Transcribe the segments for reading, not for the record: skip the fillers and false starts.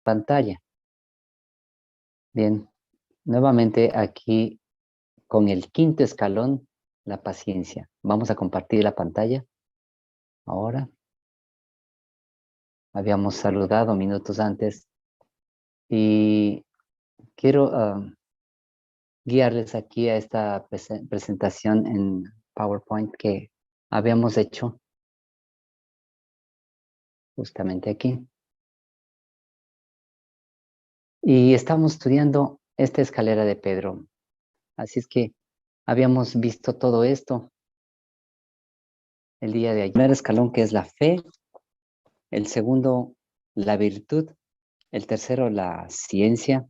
Pantalla. Bien, nuevamente aquí con el quinto escalón, la paciencia. Vamos a compartir la pantalla ahora. Habíamos saludado minutos antes y quiero guiarles aquí a esta presentación en PowerPoint que habíamos hecho justamente aquí. Y estamos estudiando esta escalera de Pedro. Así es que habíamos visto todo esto el día de ayer. El primer escalón, que es la fe; el segundo, la virtud; el tercero, la ciencia;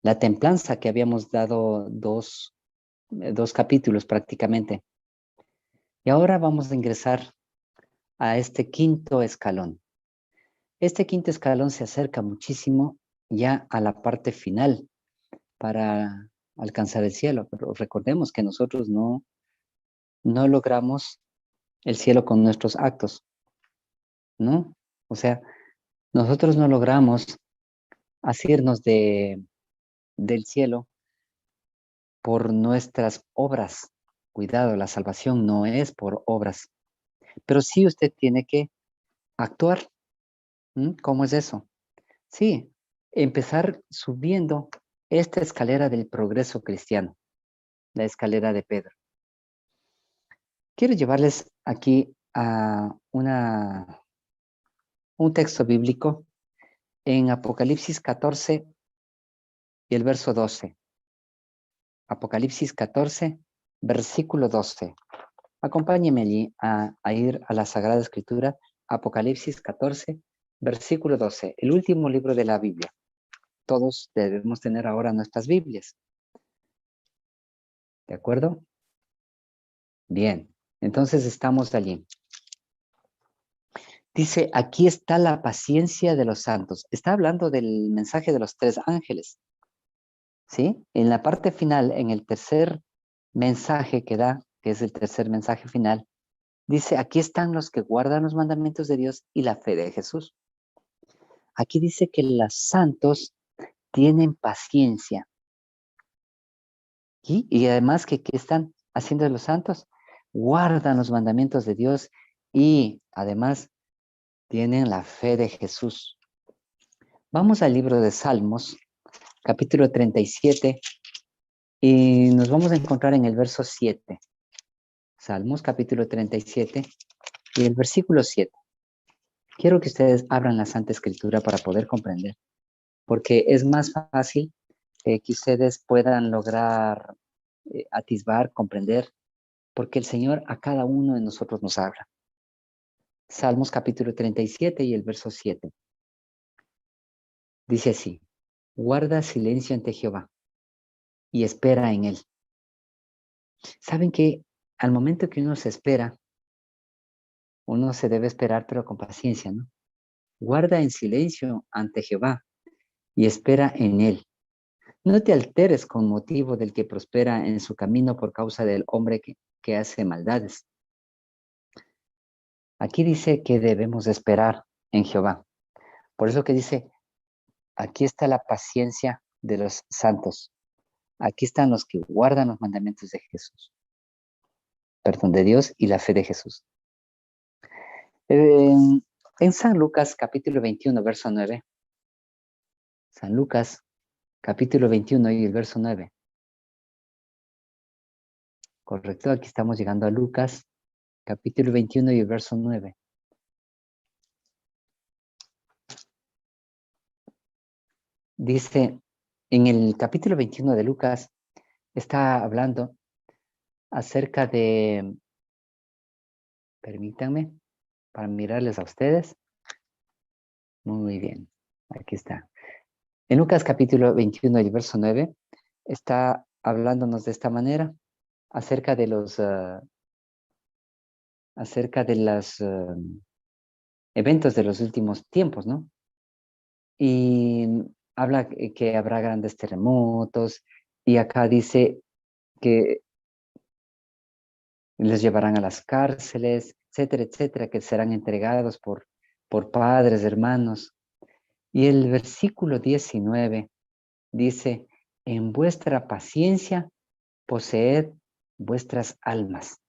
la templanza, que habíamos dado dos capítulos prácticamente. Y ahora vamos a ingresar a este quinto escalón. Este quinto escalón se acerca muchísimo ya a la parte final para alcanzar el cielo. Pero recordemos que nosotros no logramos el cielo con nuestros actos, ¿no? O sea, nosotros no logramos asirnos del cielo por nuestras obras. Cuidado, la salvación no es por obras, pero sí usted tiene que actuar. ¿Cómo es eso? Sí, empezar subiendo esta escalera del progreso cristiano, la escalera de Pedro. Quiero llevarles aquí a un texto bíblico en Apocalipsis 14 y el verso 12. Apocalipsis 14, versículo 12. Acompáñeme allí a ir a la Sagrada Escritura, Apocalipsis 14, versículo 12, el último libro de la Biblia. Todos debemos tener ahora nuestras Biblias. ¿De acuerdo? Bien, entonces estamos allí. Dice, aquí está la paciencia de los santos. Está hablando del mensaje de los tres ángeles. ¿Sí? En la parte final, en el tercer mensaje que da, que es el tercer mensaje final, dice, aquí están los que guardan los mandamientos de Dios y la fe de Jesús. Aquí dice que los santos tienen paciencia. Y además, ¿qué están haciendo los santos? Guardan los mandamientos de Dios y además tienen la fe de Jesús. Vamos al libro de Salmos, capítulo 37, y nos vamos a encontrar en el verso 7. Salmos, capítulo 37, y el versículo 7. Quiero que ustedes abran la Santa Escritura para poder comprender, porque es más fácil que ustedes puedan lograr atisbar, comprender, porque el Señor a cada uno de nosotros nos habla. Salmos capítulo 37 y el verso 7. Dice así, guarda silencio ante Jehová y espera en él. ¿Saben que al momento que uno se espera, uno se debe esperar pero con paciencia, ¿no? Guarda en silencio ante Jehová y espera en él. No te alteres con motivo del que prospera en su camino por causa del hombre que hace maldades. Aquí dice que debemos esperar en Jehová. Por eso que dice, aquí está la paciencia de los santos. Aquí están los que guardan los mandamientos de Jesús. Perdón, de Dios y la fe de Jesús. En San Lucas, capítulo 21, verso 9. San Lucas, capítulo 21 y el verso 9. Correcto, aquí estamos llegando a Lucas, capítulo 21 y el verso 9. Dice, en el capítulo 21 de Lucas, está hablando acerca de, permítanme, para mirarles a ustedes. Muy bien, aquí está. En Lucas capítulo 21 y verso 9, está hablándonos de esta manera acerca de los eventos de los últimos tiempos, ¿no? Y habla que habrá grandes terremotos, y acá dice que les llevarán a las cárceles, etcétera, etcétera, que serán entregados por padres, hermanos. Y el versículo 19 dice, en vuestra paciencia poseed vuestras almas.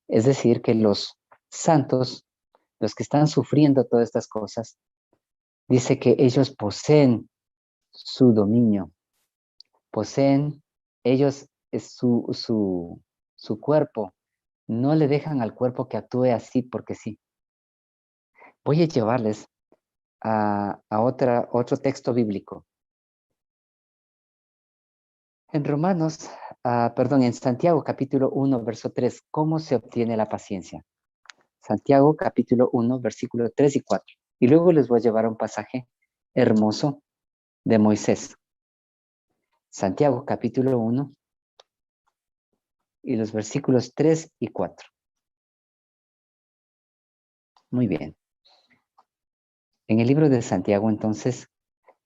Es decir, que los santos, los que están sufriendo todas estas cosas, dice que ellos poseen su dominio, poseen ellos su cuerpo, no le dejan al cuerpo que actúe así porque sí. Voy a llevarles a otro texto bíblico. En Romanos, en Santiago capítulo 1, verso 3, ¿cómo se obtiene la paciencia? Santiago capítulo 1, versículo 3 y 4. Y luego les voy a llevar a un pasaje hermoso de Moisés. Santiago capítulo 1 y los versículos 3 y 4. Muy bien. En el libro de Santiago, entonces,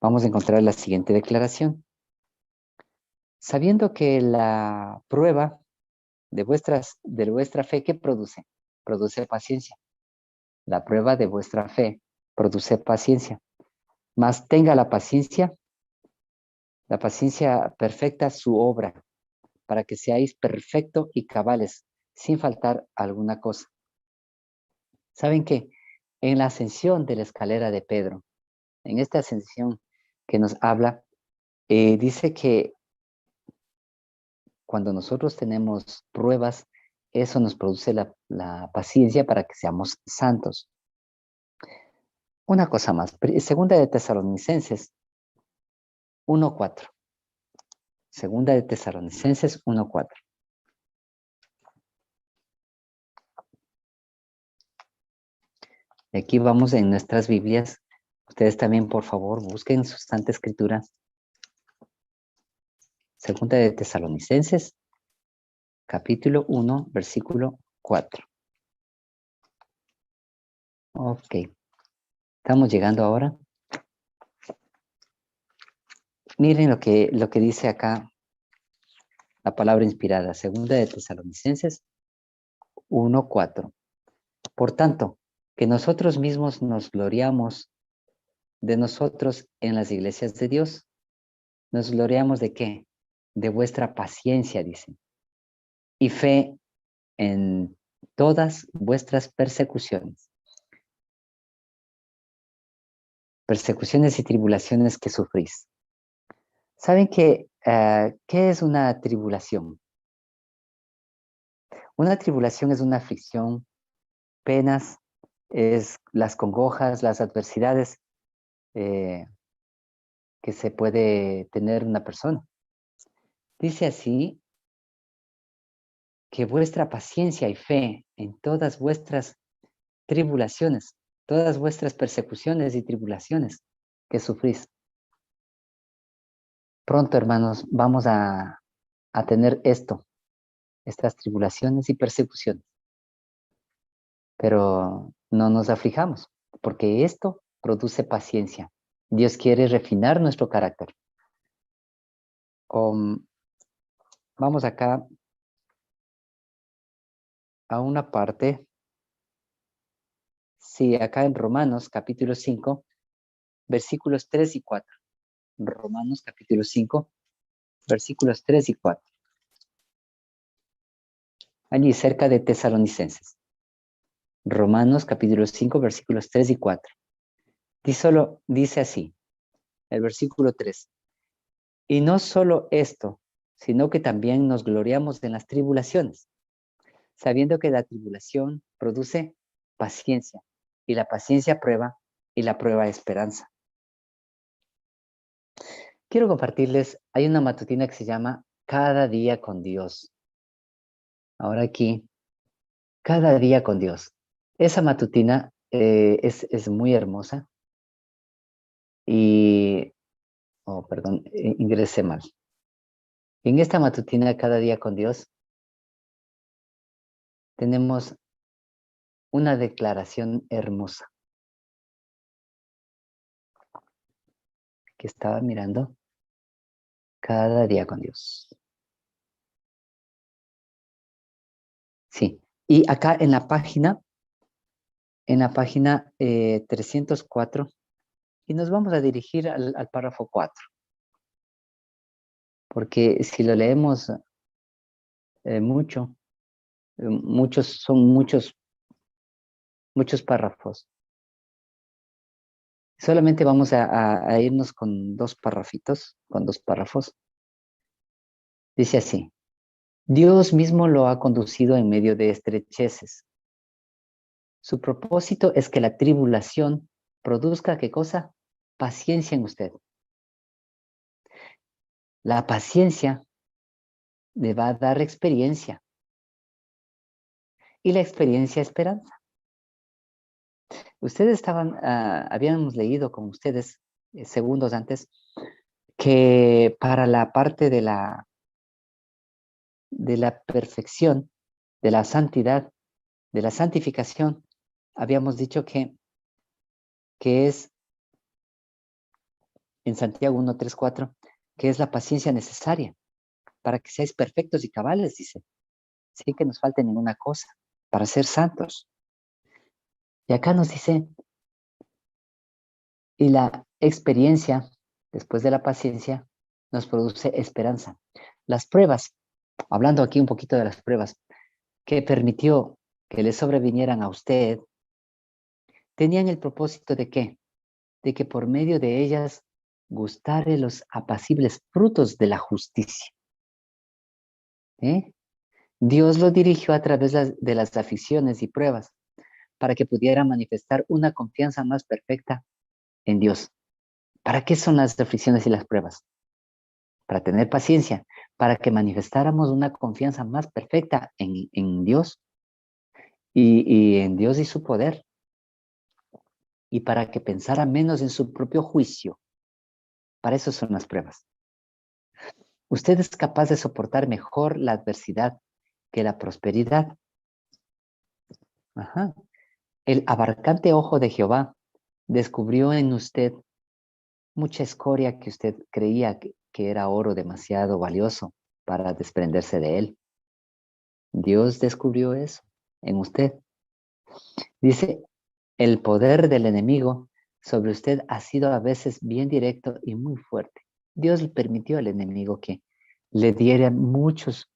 vamos a encontrar la siguiente declaración. Sabiendo que la prueba de vuestra fe, ¿qué produce? Produce paciencia. La prueba de vuestra fe produce paciencia. Mas tenga la paciencia perfecta su obra, para que seáis perfectos y cabales, sin faltar alguna cosa. ¿Saben qué? En la ascensión de la escalera de Pedro, en esta ascensión que nos habla, dice que cuando nosotros tenemos pruebas, eso nos produce la paciencia para que seamos santos. Una cosa más, segunda de Tesalonicenses 1:4. Segunda de Tesalonicenses 1:4. Aquí vamos en nuestras Biblias. Ustedes también, por favor, busquen su Santa Escritura. Segunda de Tesalonicenses, capítulo 1, versículo 4. Ok. Estamos llegando ahora. Miren lo que dice acá la palabra inspirada. Segunda de Tesalonicenses 1:4. Por tanto, que nosotros mismos nos gloriamos de nosotros en las iglesias de Dios. ¿Nos gloriamos de qué? De vuestra paciencia, dice. Y fe en todas vuestras persecuciones. Persecuciones y tribulaciones que sufrís. ¿Saben qué es una tribulación? Una tribulación es una aflicción, penas, es las congojas, las adversidades que se puede tener una persona. Dice así, que vuestra paciencia y fe en todas vuestras tribulaciones, todas vuestras persecuciones y tribulaciones que sufrís. Pronto, hermanos, vamos a tener estas tribulaciones y persecuciones. Pero no nos aflijamos, porque esto produce paciencia. Dios quiere refinar nuestro carácter. Vamos acá a una parte. Sí, acá en Romanos capítulo 5, versículos 3 y 4. Romanos capítulo 5, versículos 3 y 4. Allí cerca de Tesalonicenses. Romanos capítulo 5, versículos 3 y 4. Dice así, el versículo 3. Y no solo esto, sino que también nos gloriamos en las tribulaciones, sabiendo que la tribulación produce paciencia, y la paciencia prueba, y la prueba esperanza. Quiero compartirles, hay una matutina que se llama Cada día con Dios. Ahora aquí, Cada día con Dios. Esa matutina es muy hermosa. Y, perdón, ingresé mal. En esta matutina Cada día con Dios tenemos una declaración hermosa que estaba mirando. Cada día con Dios. Sí. Y acá en la página 304, Y nos vamos a dirigir al párrafo 4, porque si lo leemos son muchos párrafos. Solamente vamos a irnos con dos párrafos. Dice así: Dios mismo lo ha conducido en medio de estrecheces. Su propósito es que la tribulación produzca, ¿qué cosa? Paciencia en usted. La paciencia le va a dar experiencia. Y la experiencia, esperanza. Ustedes habíamos leído con ustedes segundos antes que para la parte de la perfección, de la santidad, de la santificación, habíamos dicho que es en Santiago 1, 3, 4, que es la paciencia necesaria para que seáis perfectos y cabales, dice, sin que nos falte ninguna cosa, para ser santos. Y acá nos dice, y la experiencia, después de la paciencia, nos produce esperanza. Las pruebas, hablando aquí un poquito de las pruebas, que permitió que le sobrevinieran a usted, tenían el propósito de ¿qué? De que por medio de ellas gustare los apacibles frutos de la justicia. Dios lo dirigió a través de las aflicciones y pruebas para que pudiera manifestar una confianza más perfecta en Dios. ¿Para qué son las aflicciones y las pruebas? Para tener paciencia, para que manifestáramos una confianza más perfecta en Dios y en Dios y su poder, y para que pensara menos en su propio juicio. Para eso son las pruebas. Usted es capaz de soportar mejor la adversidad que la prosperidad. Ajá. El abarcante ojo de Jehová descubrió en usted mucha escoria que usted creía que era oro demasiado valioso para desprenderse de él. Dios descubrió eso en usted. Dice, el poder del enemigo sobre usted ha sido a veces bien directo y muy fuerte. Dios le permitió al enemigo que le diera muchos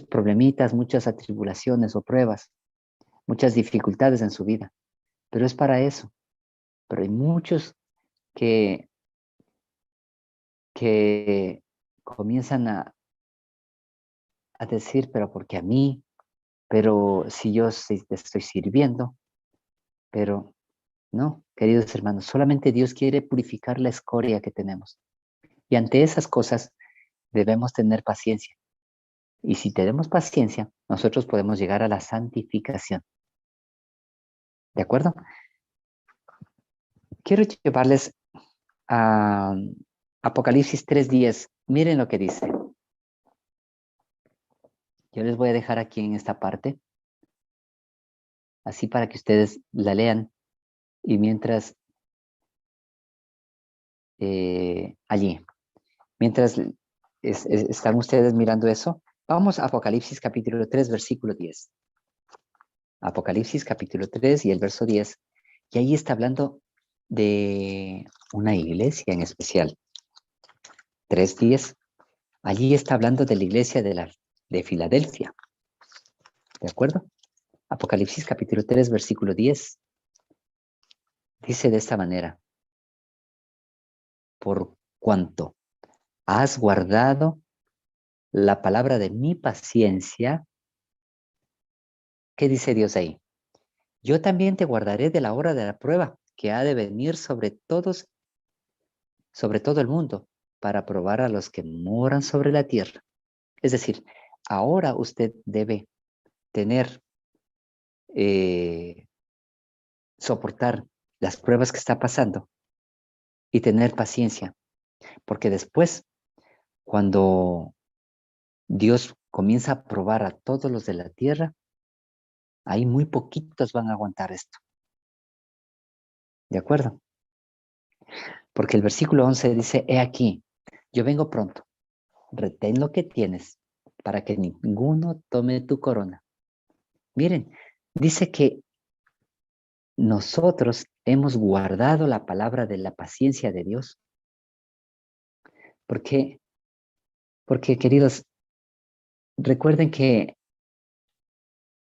problemitas, muchas atribulaciones o pruebas, muchas dificultades en su vida. Pero es para eso. Pero hay muchos que comienzan a decir, pero porque a mí, pero si yo te estoy sirviendo, pero no, queridos hermanos, solamente Dios quiere purificar la escoria que tenemos. Y ante esas cosas debemos tener paciencia. Y si tenemos paciencia, nosotros podemos llegar a la santificación. ¿De acuerdo? Quiero llevarles a Apocalipsis 3:10. Miren lo que dice. Yo les voy a dejar aquí en esta parte, así para que ustedes la lean. Y mientras allí, mientras están ustedes mirando eso, vamos a Apocalipsis capítulo 3, versículo 10. Apocalipsis capítulo 3 y el verso 10. Y ahí está hablando de una iglesia en especial. 3:10. Allí está hablando de la iglesia de Filadelfia. ¿De acuerdo? Apocalipsis capítulo 3, versículo 10. Dice de esta manera: por cuanto has guardado la palabra de mi paciencia. ¿Qué dice Dios ahí? Yo también te guardaré de la hora de la prueba que ha de venir sobre todo el mundo, para probar a los que moran sobre la tierra. Es decir, ahora usted debe tener, soportar las pruebas que está pasando y tener paciencia, porque después, cuando Dios comienza a probar a todos los de la tierra, ahí muy poquitos van a aguantar esto. ¿De acuerdo? Porque el versículo 11 dice, he aquí, yo vengo pronto, retén lo que tienes, para que ninguno tome tu corona. Miren, dice que nosotros hemos guardado la palabra de la paciencia de Dios. ¿Por qué? Porque, queridos, recuerden que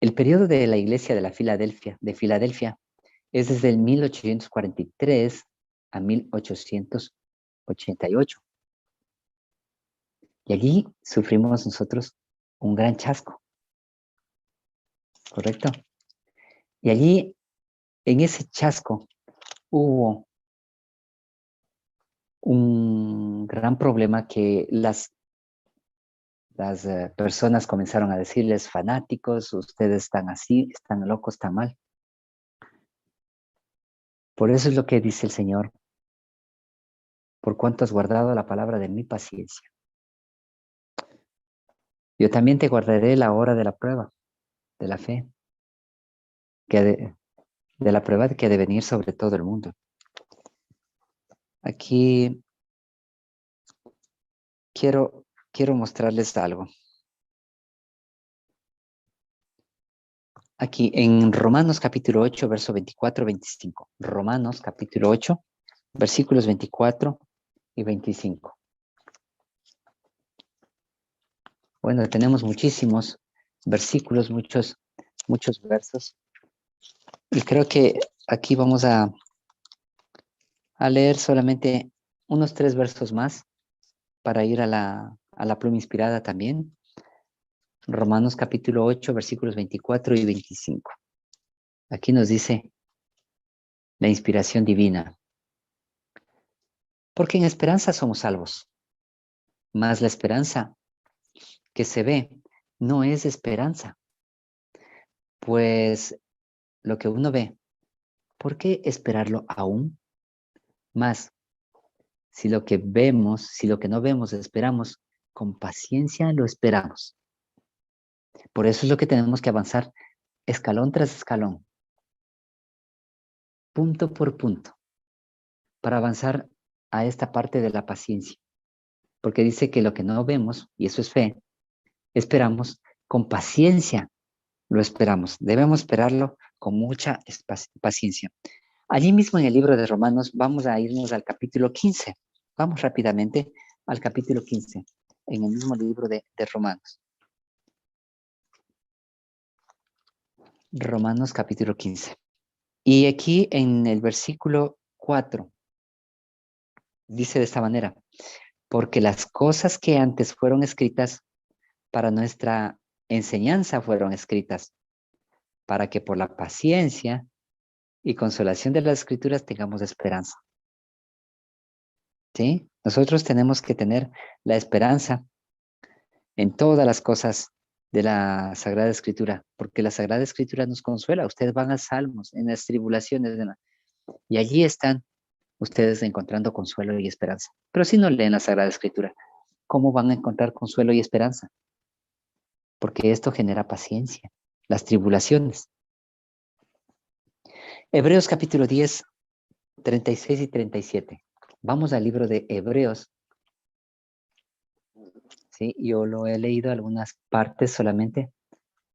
el periodo de la iglesia de Filadelfia es desde el 1843 a 1888. Y allí sufrimos nosotros un gran chasco, ¿correcto? Y allí, en ese chasco, hubo un gran problema que las personas comenzaron a decirles, fanáticos, ustedes están así, están locos, están mal. Por eso es lo que dice el Señor, por cuanto has guardado la palabra de mi paciencia. Yo también te guardaré la hora de la prueba, de la fe, de la prueba que ha de venir sobre todo el mundo. Aquí quiero mostrarles algo. Aquí en Romanos capítulo 8, verso 24-25. Romanos capítulo 8, versículos 24 y 25. Bueno, tenemos muchísimos versículos, muchos versos. Y creo que aquí vamos a leer solamente unos 3 versos más para ir a la pluma inspirada también. Romanos capítulo 8, versículos 24 y 25. Aquí nos dice la inspiración divina. Porque en esperanza somos salvos. Mas la esperanza que se ve no es esperanza. Pues lo que uno ve, ¿por qué esperarlo aún? Más, si lo que no vemos, esperamos, con paciencia lo esperamos. Por eso es lo que tenemos que avanzar escalón tras escalón, punto por punto, para avanzar a esta parte de la paciencia. Porque dice que lo que no vemos, y eso es fe, esperamos, con paciencia lo esperamos. Debemos esperarlo con mucha paciencia. Allí mismo en el libro de Romanos vamos a irnos al capítulo 15. Vamos rápidamente al capítulo 15, en el mismo libro de Romanos. Romanos capítulo 15. Y aquí en el versículo 4 dice de esta manera, porque las cosas que antes fueron escritas para nuestra enseñanza fueron escritas, para que por la paciencia y consolación de las escrituras tengamos esperanza. ¿Sí? Nosotros tenemos que tener la esperanza en todas las cosas de la Sagrada Escritura, porque la Sagrada Escritura nos consuela. Ustedes van a Salmos, en las tribulaciones, y allí están ustedes encontrando consuelo y esperanza. Pero si no leen la Sagrada Escritura, ¿cómo van a encontrar consuelo y esperanza? Porque esto genera paciencia, las tribulaciones. Hebreos capítulo 10, 36 y 37. Vamos al libro de Hebreos. Sí, yo lo he leído algunas partes solamente.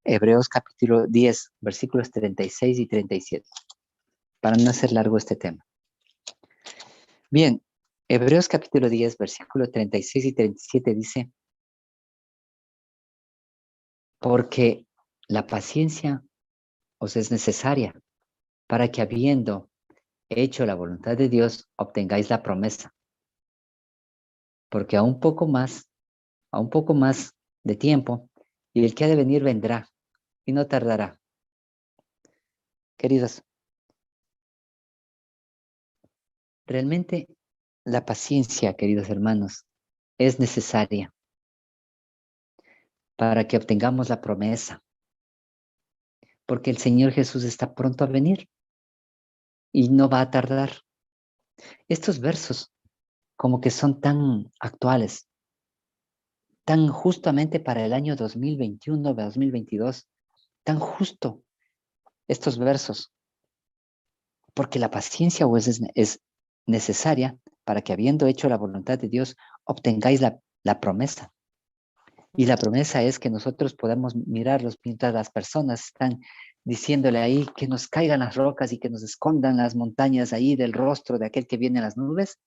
Hebreos capítulo 10, versículos 36 y 37. Para no hacer largo este tema. Bien, Hebreos capítulo 10, versículo 36 y 37 dice, porque la paciencia os es necesaria para que habiendo hecho la voluntad de Dios, obtengáis la promesa. Porque a un poco más de tiempo, y el que ha de venir vendrá, y no tardará. Queridos, realmente la paciencia, queridos hermanos, es necesaria para que obtengamos la promesa. Porque el Señor Jesús está pronto a venir y no va a tardar. Estos versos como que son tan actuales, tan justamente para el año 2021, 2022, tan justo estos versos, porque la paciencia es necesaria para que habiendo hecho la voluntad de Dios, obtengáis la promesa. Y la promesa es que nosotros podamos mirarlos mientras las personas están diciéndole ahí que nos caigan las rocas y que nos escondan las montañas ahí del rostro de aquel que viene en las nubes,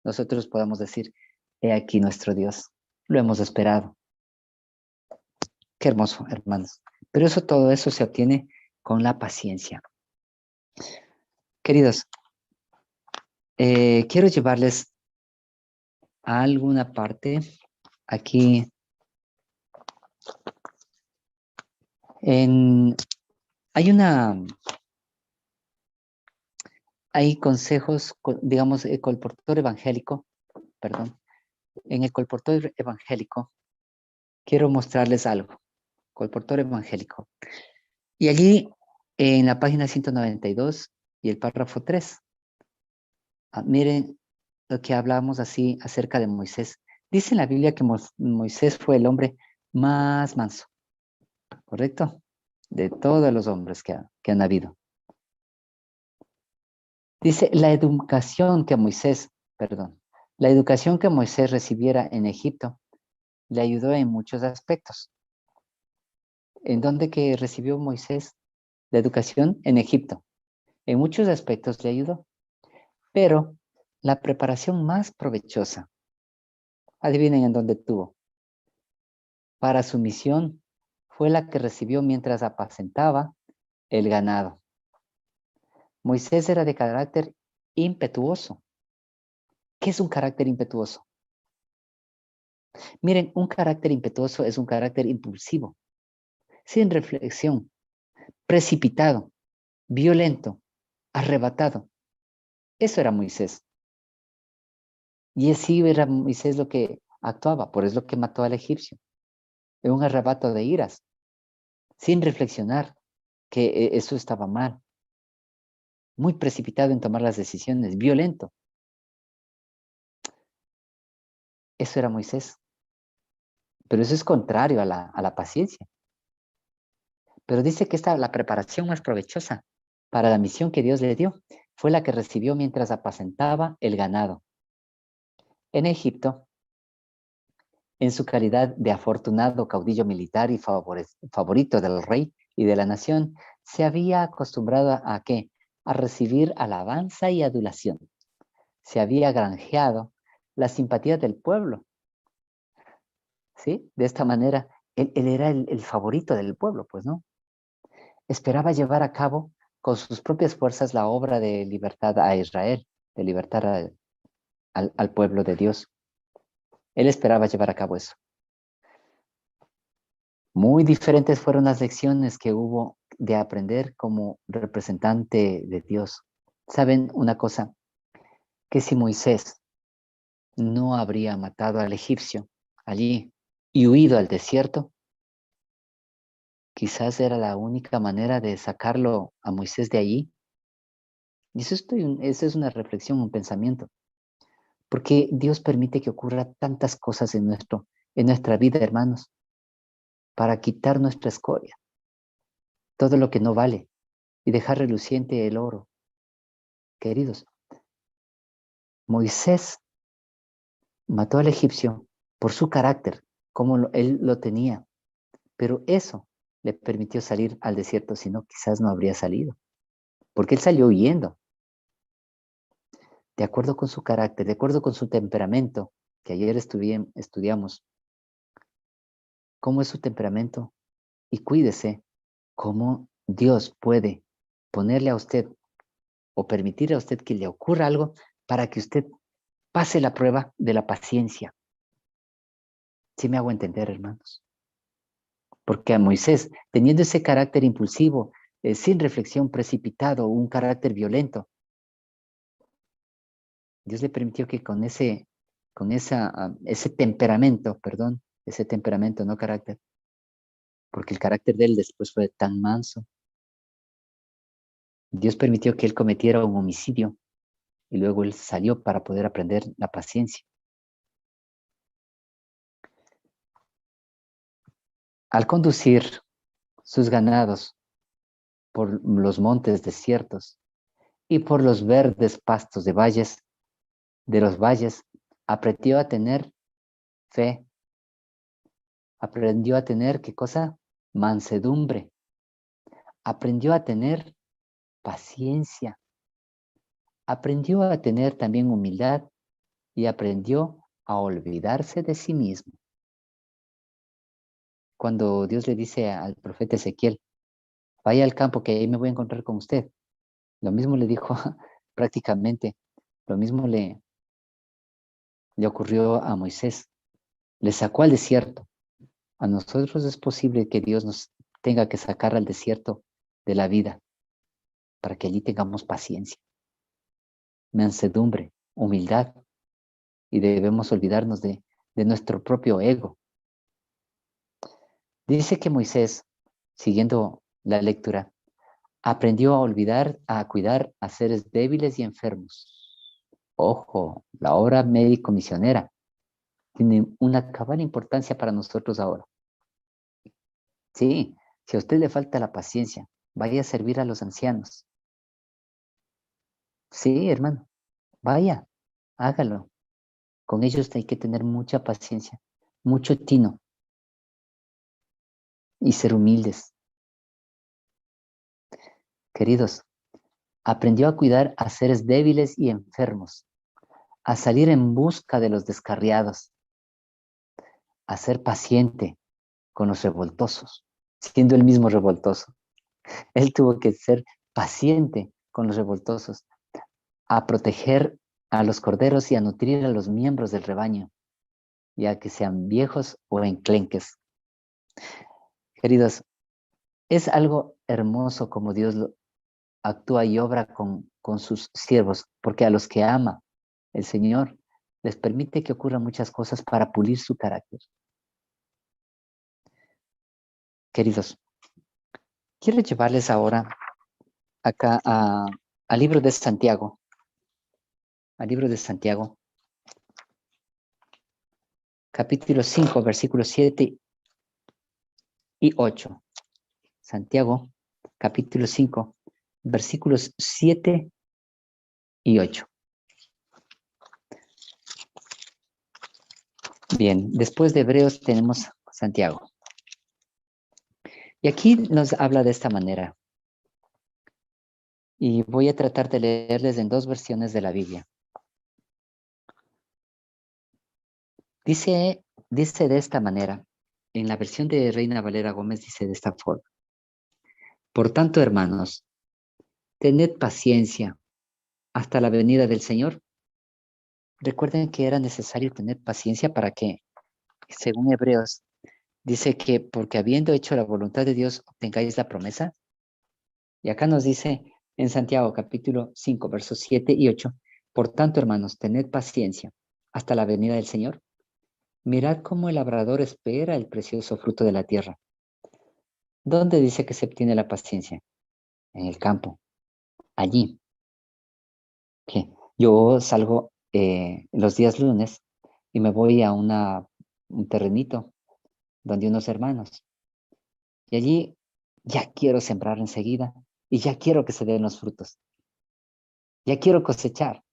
nosotros podamos decir, he aquí nuestro Dios, lo hemos esperado. Qué hermoso, hermanos. Pero todo eso se obtiene con la paciencia. Queridos, quiero llevarles a alguna parte aquí hay consejos, digamos, el colportor evangélico, perdón, en el colportor evangélico quiero mostrarles algo, colportor evangélico. Y allí, en la página 192 y el párrafo 3, miren lo que hablamos así acerca de Moisés. Dice en la Biblia que Moisés fue el hombre más manso, ¿correcto? De todos los hombres que han habido. Dice, la educación que Moisés recibiera en Egipto le ayudó en muchos aspectos. ¿En dónde que recibió Moisés la educación? En Egipto. En muchos aspectos le ayudó. Pero la preparación más provechosa, adivinen en dónde tuvo, para su misión fue la que recibió mientras apacentaba el ganado. Moisés era de carácter impetuoso. ¿Qué es un carácter impetuoso? Miren, un carácter impetuoso es un carácter impulsivo, sin reflexión, precipitado, violento, arrebatado. Eso era Moisés. Y así era Moisés lo que actuaba, por eso lo que mató al egipcio, en un arrebato de iras, sin reflexionar que eso estaba mal, muy precipitado en tomar las decisiones, violento. Eso era Moisés. Pero eso es contrario a la paciencia. Pero dice que la preparación más provechosa para la misión que Dios le dio fue la que recibió mientras apacentaba el ganado. En Egipto, en su calidad de afortunado caudillo militar y favorito del rey y de la nación, se había acostumbrado ¿a qué? A recibir alabanza y adulación. Se había granjeado la simpatía del pueblo. ¿Sí? De esta manera, él era el favorito del pueblo, pues, ¿no? Esperaba llevar a cabo con sus propias fuerzas la obra de libertad a Israel, de libertar al pueblo de Dios. Él esperaba llevar a cabo eso. Muy diferentes fueron las lecciones que hubo de aprender como representante de Dios. ¿Saben una cosa? Que si Moisés no habría matado al egipcio allí y huido al desierto, quizás era la única manera de sacarlo a Moisés de allí. Y eso es una reflexión, un pensamiento. Porque Dios permite que ocurra tantas cosas en nuestra vida, hermanos, para quitar nuestra escoria, todo lo que no vale, y dejar reluciente el oro. Queridos, Moisés mató al egipcio por su carácter, como él lo tenía, pero eso le permitió salir al desierto, si no, quizás no habría salido, porque él salió huyendo, de acuerdo con su carácter, de acuerdo con su temperamento, que ayer estudiamos. ¿Cómo es su temperamento? Y cuídese cómo Dios puede ponerle a usted o permitir a usted que le ocurra algo para que usted pase la prueba de la paciencia. ¿Sí me hago entender, hermanos? Porque a Moisés, teniendo ese carácter impulsivo, sin reflexión, precipitado, un carácter violento, Dios le permitió que ese temperamento, no carácter, porque el carácter de él después fue tan manso. Dios permitió que él cometiera un homicidio y luego él salió para poder aprender la paciencia. Al conducir sus ganados por los montes desiertos y por los verdes pastos de los valles, aprendió a tener fe, aprendió a tener, ¿qué cosa? Mansedumbre, aprendió a tener paciencia, aprendió a tener también humildad y aprendió a olvidarse de sí mismo. Cuando Dios le dice al profeta Ezequiel, vaya al campo que ahí me voy a encontrar con usted. Lo mismo le dijo prácticamente, lo mismo le ocurrió a Moisés. Le sacó al desierto. A nosotros es posible que Dios nos tenga que sacar al desierto de la vida para que allí tengamos paciencia, mansedumbre, humildad y debemos olvidarnos de nuestro propio ego. Dice que Moisés, siguiendo la lectura, aprendió a olvidar, a cuidar a seres débiles y enfermos. Ojo, la obra médico-misionera tiene una cabal importancia para nosotros ahora. Sí, si a usted le falta la paciencia, vaya a servir a los ancianos. Sí, hermano, vaya, hágalo. Con ellos hay que tener mucha paciencia, mucho tino y ser humildes. Queridos, aprendió a cuidar a seres débiles y enfermos, a salir en busca de los descarriados, a ser paciente con los revoltosos, siendo él mismo revoltoso. Él tuvo que ser paciente con los revoltosos, a proteger a los corderos y a nutrir a los miembros del rebaño, ya que sean viejos o enclenques. Queridos, es algo hermoso como Dios actúa y obra con sus siervos, porque a los que ama el Señor les permite que ocurran muchas cosas para pulir su carácter. Queridos, quiero llevarles ahora acá al libro de Santiago, capítulo 5, versículos 7 y 8. Santiago, capítulo 5, versículos 7 y 8. Bien, después de Hebreos tenemos Santiago. Y aquí nos habla de esta manera. Y voy a tratar de leerles en dos versiones de la Biblia. Dice de esta manera. En la versión de Reina Valera Gómez dice de esta forma. Por tanto, hermanos, tened paciencia hasta la venida del Señor. Recuerden que era necesario tener paciencia para que, según Hebreos, dice que porque habiendo hecho la voluntad de Dios, obtengáis la promesa. Y acá nos dice en Santiago capítulo 5, versos 7 y 8, por tanto, hermanos, tened paciencia hasta la venida del Señor. Mirad cómo el labrador espera el precioso fruto de la tierra. ¿Dónde dice que se obtiene la paciencia? En el campo, allí. ¿Qué? Yo salgo los días lunes y me voy a un terrenito donde unos hermanos. Y allí ya quiero sembrar enseguida y ya quiero que se den los frutos. Ya quiero cosechar,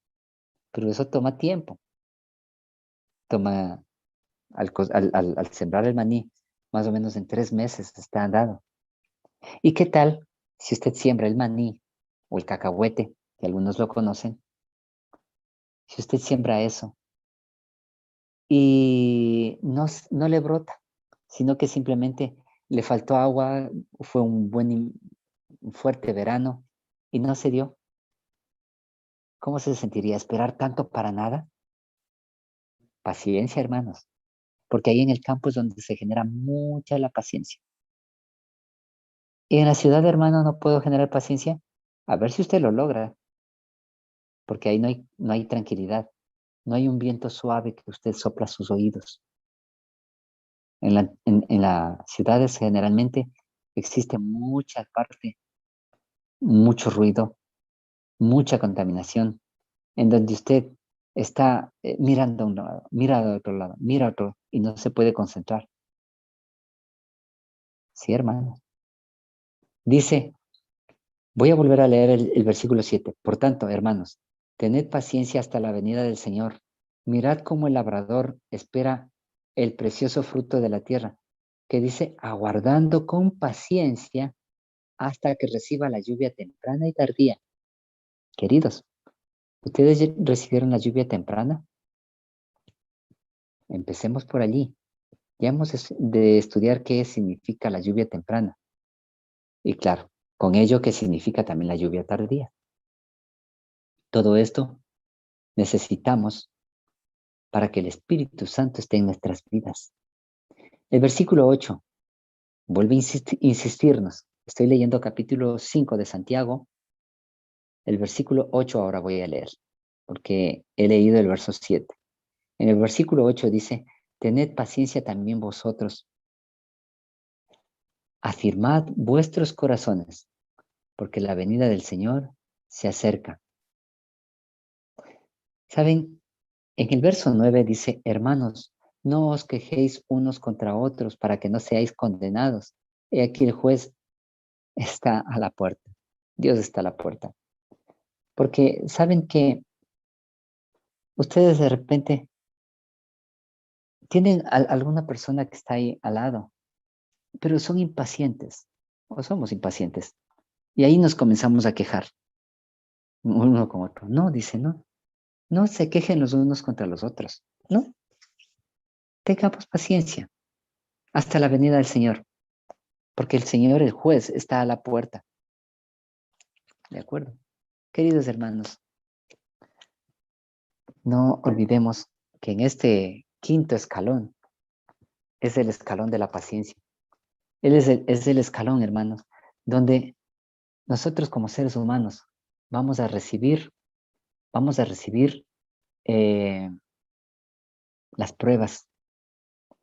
pero eso toma tiempo. Toma, al sembrar el maní, más o menos en 3 meses está dado. ¿Y qué tal si usted siembra el maní o el cacahuete, que algunos lo conocen? Si usted siembra eso y no le brota, sino que simplemente le faltó agua, fue un fuerte verano y no se dio. ¿Cómo se sentiría esperar tanto para nada? Paciencia, hermanos, porque ahí en el campo es donde se genera mucha la paciencia. Y en la ciudad, hermano, no puedo generar paciencia. A ver si usted lo logra, porque ahí no hay tranquilidad. No hay un viento suave que usted sopla a sus oídos. En las ciudades generalmente existe mucha parte, mucho ruido, mucha contaminación, en donde usted está mirando a un lado, mira a otro lado, mira a otro, y no se puede concentrar. Sí, hermano. Dice, voy a volver a leer el versículo 7. Por tanto, hermanos, tened paciencia hasta la venida del Señor. Mirad cómo el labrador espera el precioso fruto de la tierra, que dice, aguardando con paciencia hasta que reciba la lluvia temprana y tardía. Queridos, ¿ustedes ya recibieron la lluvia temprana? Empecemos por allí. Ya hemos de estudiar qué significa la lluvia temprana. Y claro, con ello qué significa también la lluvia tardía. Todo esto necesitamos para que el Espíritu Santo esté en nuestras vidas. El versículo 8 vuelve a insistirnos. Estoy leyendo capítulo 5 de Santiago. El versículo 8 ahora voy a leer, porque he leído el verso 7. En el versículo 8 dice, tened paciencia también vosotros. Afirmad vuestros corazones, porque la venida del Señor se acerca. ¿Saben? En el verso 9 dice, hermanos, no os quejéis unos contra otros para que no seáis condenados. He aquí el juez está a la puerta. Dios está a la puerta. Porque saben que ustedes de repente tienen alguna persona que está ahí al lado, pero son impacientes o somos impacientes. Y ahí nos comenzamos a quejar uno con otro. No, dice, no. No se quejen los unos contra los otros. No, tengamos paciencia hasta la venida del Señor. Porque el Señor, el juez, está a la puerta. ¿De acuerdo? Queridos hermanos, no olvidemos que en este quinto escalón es el escalón de la paciencia. Él es el escalón, hermanos, donde nosotros como seres humanos vamos a recibir eh, las pruebas.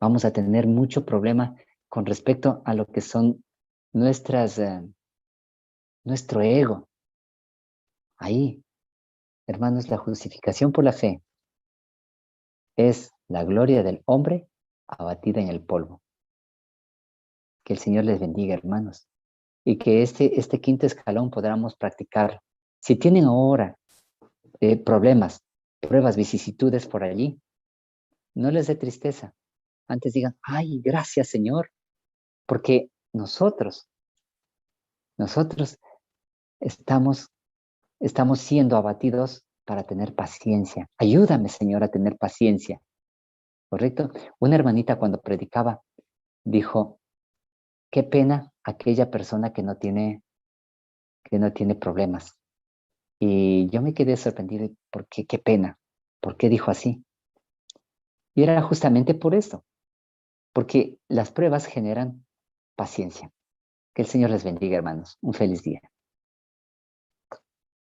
Vamos a tener mucho problema con respecto a lo que son nuestro ego. Ahí, hermanos, la justificación por la fe es la gloria del hombre abatida en el polvo. Que el Señor les bendiga, hermanos, y que este quinto escalón podamos practicar. Si tienen ahora problemas, pruebas, vicisitudes por allí, no les dé tristeza. Antes digan, ay, gracias, Señor, porque nosotros estamos siendo abatidos para tener paciencia. Ayúdame, Señor, a tener paciencia. ¿Correcto? Una hermanita cuando predicaba dijo, qué pena aquella persona que no tiene problemas. Y yo me quedé sorprendido, ¿por qué? Qué pena. ¿Por qué dijo así? Y era justamente por esto, porque las pruebas generan paciencia. Que el Señor les bendiga, hermanos. Un feliz día.